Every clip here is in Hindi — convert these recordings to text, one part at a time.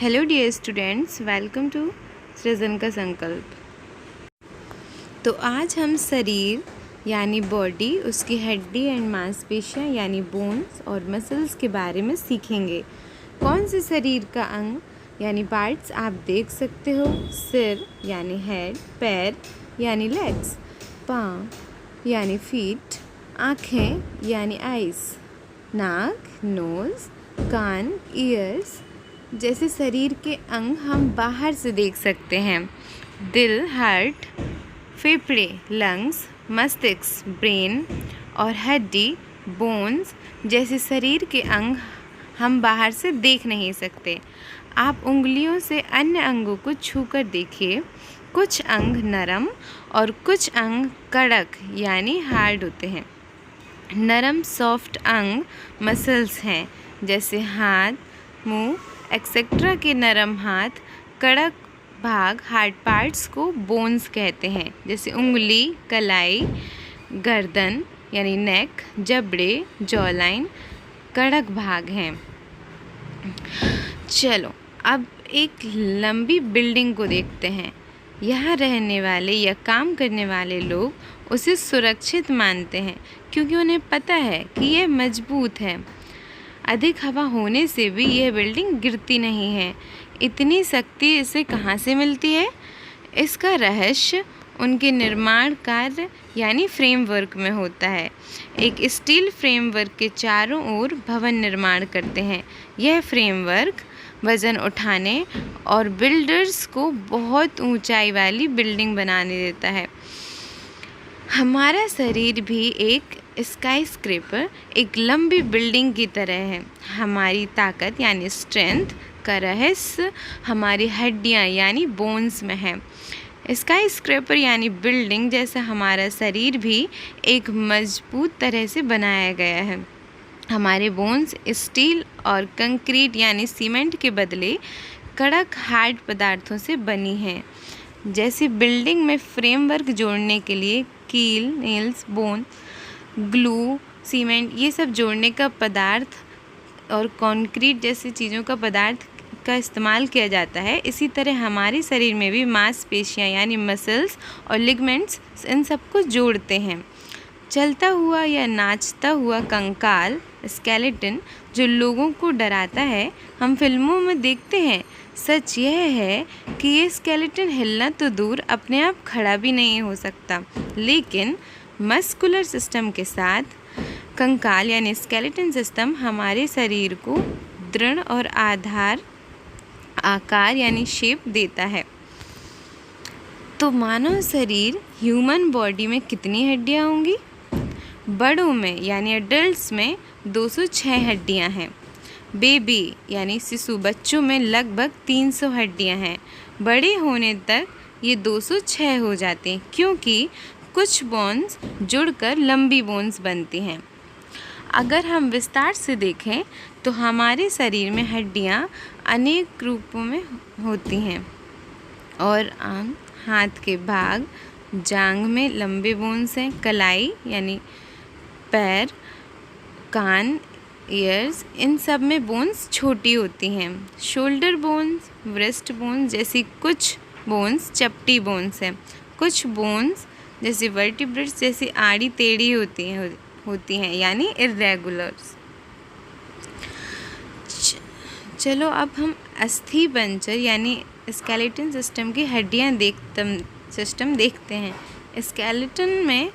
Hello dear students, welcome to Srijan का संकल्प। तो आज हम शरीर यानी बॉडी, उसकी हड्डी एंड मांसपेशियां यानी बोन्स और मसल्स के बारे में सीखेंगे। कौन से शरीर का अंग यानी पार्ट्स आप देख सकते हो? सिर यानी हेड, पैर यानी लेग्स, पाँव यानी फीट, आँखें यानी आइज़, नाक नोज़, कान ईयर्स जैसे शरीर के अंग हम बाहर से देख सकते हैं। दिल हार्ट, फेफड़े लंग्स, मस्तिष्क ब्रेन और हड्डी बोन्स जैसे शरीर के अंग हम बाहर से देख नहीं सकते। आप उंगलियों से अन्य अंगों को छूकर देखिए। कुछ अंग नरम और कुछ अंग कड़क यानी हार्ड होते हैं। नरम सॉफ्ट अंग मसल्स हैं, जैसे हाथ, मुंह एक्सेट्रा के नरम हाथ। कड़क भाग हार्ड पार्ट्स को बोन्स कहते हैं, जैसे उंगली, कलाई, गर्दन यानी नेक, जबड़े, जॉलाइन कड़क भाग हैं। चलो अब एक लंबी बिल्डिंग को देखते हैं। यहाँ रहने वाले या काम करने वाले लोग उसे सुरक्षित मानते हैं क्योंकि उन्हें पता है कि यह मजबूत है। अधिक हवा होने से भी यह बिल्डिंग गिरती नहीं है। इतनी शक्ति इसे कहाँ से मिलती है? इसका रहस्य उनके निर्माण कार्य यानी फ्रेमवर्क में होता है। एक स्टील फ्रेमवर्क के चारों ओर भवन निर्माण करते हैं। यह फ्रेमवर्क वजन उठाने और बिल्डर्स को बहुत ऊंचाई वाली बिल्डिंग बनाने देता है। हमारा शरीर भी एक स्काईस्क्रेपर, एक लंबी बिल्डिंग की तरह है। हमारी ताकत यानी स्ट्रेंथ का रहस्य हमारी हड्डियाँ यानी बोन्स में है। स्काईस्क्रेपर यानी बिल्डिंग जैसा हमारा शरीर भी एक मजबूत तरह से बनाया गया है। हमारे बोन्स स्टील और कंक्रीट यानी सीमेंट के बदले कड़क हार्ड पदार्थों से बनी हैं। जैसे बिल्डिंग में फ्रेमवर्क जोड़ने के लिए कील, नेल्स, बोन, ग्लू, सीमेंट ये सब जोड़ने का पदार्थ और कंक्रीट जैसी चीज़ों का पदार्थ का इस्तेमाल किया जाता है, इसी तरह हमारे शरीर में भी मांसपेशियां यानी मसल्स और लिगमेंट्स इन सबको जोड़ते हैं। चलता हुआ या नाचता हुआ कंकाल स्केलेटन जो लोगों को डराता है, हम फिल्मों में देखते हैं। सच यह है कि ये स्केलेटन हिलना तो दूर अपने आप खड़ा भी नहीं हो सकता, लेकिन मस्कुलर सिस्टम के साथ कंकाल यानी स्केलेटन सिस्टम हमारे शरीर को दृढ़ और आकार यानी शेप देता है। तो मानव शरीर ह्यूमन बॉडी में कितनी हड्डियाँ होंगी? बड़ों में यानी एडल्ट्स में 206 हड्डियाँ हैं। बेबी यानी शिशु बच्चों में लगभग 300 हड्डियाँ हैं। बड़े होने तक ये 206 हो जाते हैं क्योंकि कुछ बोन्स जुड़कर लंबी बोन्स बनती हैं। अगर हम विस्तार से देखें तो हमारे शरीर में हड्डियाँ अनेक रूपों में होती हैं और आम हाथ के भाग, जांघ में लंबे बोन्स हैं, कलाई यानी पैर, कान, ईयर्स इन सब में बोन्स छोटी होती हैं। शोल्डर बोन्स, व्रिस्ट बोन्स जैसी कुछ बोन्स चपटी बोन्स हैं। कुछ बोन्स जैसे वर्टिब्रेट्स जैसी आड़ी टेढ़ी होती हैं यानी इर्रेगुलर्स। चलो अब हम अस्थि पंजर यानी स्केलेटन सिस्टम की हड्डियाँ देखते हैं। स्केलेटन में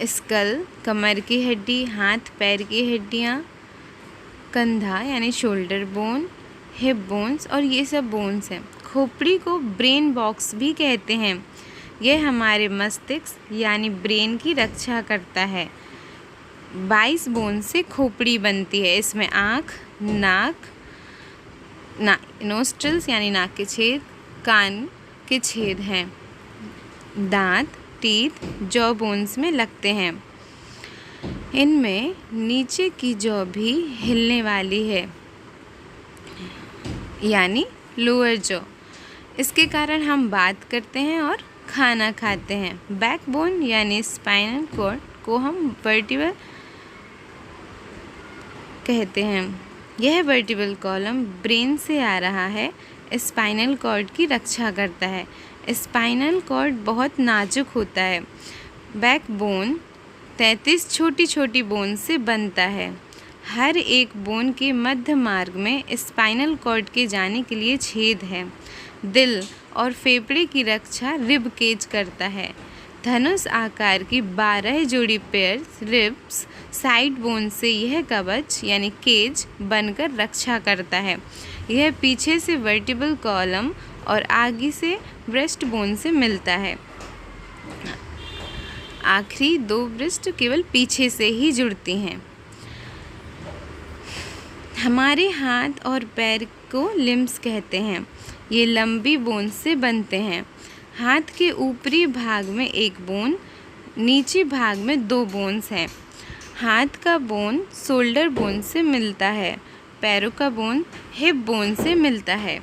स्कल, कमर की हड्डी, हाथ पैर की हड्डियाँ, कंधा यानी शोल्डर बोन, हिप बोन्स और ये सब बोन्स हैं। खोपड़ी को ब्रेन बॉक्स भी कहते हैं। यह हमारे मस्तिष्क यानी ब्रेन की रक्षा करता है। 22 बोन से खोपड़ी बनती है। इसमें आँख, नोस्ट्रल्स यानी नाक के छेद, कान के छेद हैं। दांत, टीथ जॉ बोन्स में लगते हैं। इनमें नीचे की जॉ भी हिलने वाली है यानी लोअर जॉ। इसके कारण हम बात करते हैं और खाना खाते हैं। बैकबोन यानी स्पाइनल कॉर्ड को हम वर्टिब्रा कहते हैं। यह वर्टिब्रल कॉलम ब्रेन से आ रहा है, स्पाइनल कॉर्ड की रक्षा करता है। स्पाइनल कॉर्ड बहुत नाजुक होता है। बैकबोन 33 छोटी छोटी बोन से बनता है। हर एक बोन के मध्य मार्ग में स्पाइनल कॉर्ड के जाने के लिए छेद है। दिल और फेफड़े की रक्षा रिब केज करता है। धनुष आकार की 12 जोड़ी पेयर्स रिब्स साइड बोन से यह कवच यानी केज बनकर रक्षा करता है। यह पीछे से वर्टिब्रल कॉलम और आगे से ब्रेस्ट बोन से मिलता है। आखिरी 2 ब्रेस्ट केवल पीछे से ही जुड़ती हैं। हमारे हाथ और पैर को लिम्स कहते हैं। ये लंबी बोन से बनते हैं। हाथ के ऊपरी भाग में एक बोन, नीचे भाग में 2 बोन्स हैं। हाथ का बोन शोल्डर बोन से मिलता है। पैरों का बोन हिप बोन से मिलता है।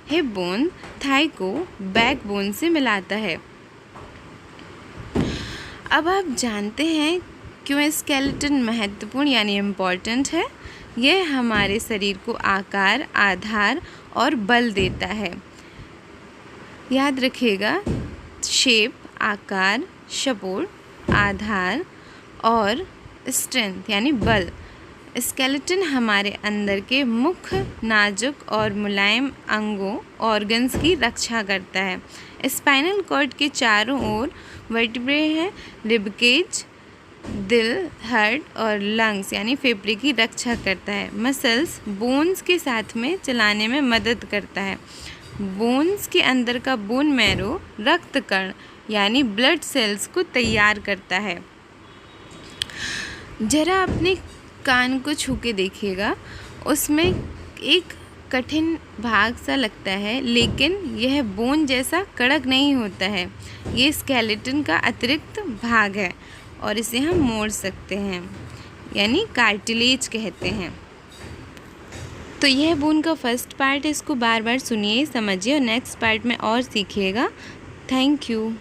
हिप बोन थाई को बैक बोन से मिलाता है। अब आप जानते हैं क्यों स्केलेटन महत्वपूर्ण यानी इम्पॉर्टेंट है। यह हमारे शरीर को आकार, आधार और बल देता है। याद रखिएगा, शेप, आकार, सपोर्ट, आधार और स्ट्रेंथ यानी बल। स्केलेटन हमारे अंदर के मुख्य, नाजुक और मुलायम अंगों ऑर्गन्स की रक्षा करता है। स्पाइनल कॉर्ड के चारों ओर वर्टिब्रे हैं। रिब केज दिल, हार्ट और लंग्स यानी फेफड़े की रक्षा करता है। मसल्स बोन्स के साथ में चलाने में मदद करता है। बोन्स के अंदर का बोन मैरो रक्त कण यानी ब्लड सेल्स को तैयार करता है। जरा अपने कान को छू के देखिएगा, उसमें एक कठिन भाग सा लगता है, लेकिन यह बोन जैसा कड़क नहीं होता है। ये स्केलेटन का अतिरिक्त भाग है और इसे हम मोड़ सकते हैं यानी कार्टिलेज कहते हैं। तो यह बोन का फर्स्ट पार्ट है, इसको बार बार सुनिए, समझिए और नेक्स्ट पार्ट में और सीखिएगा। Thank you.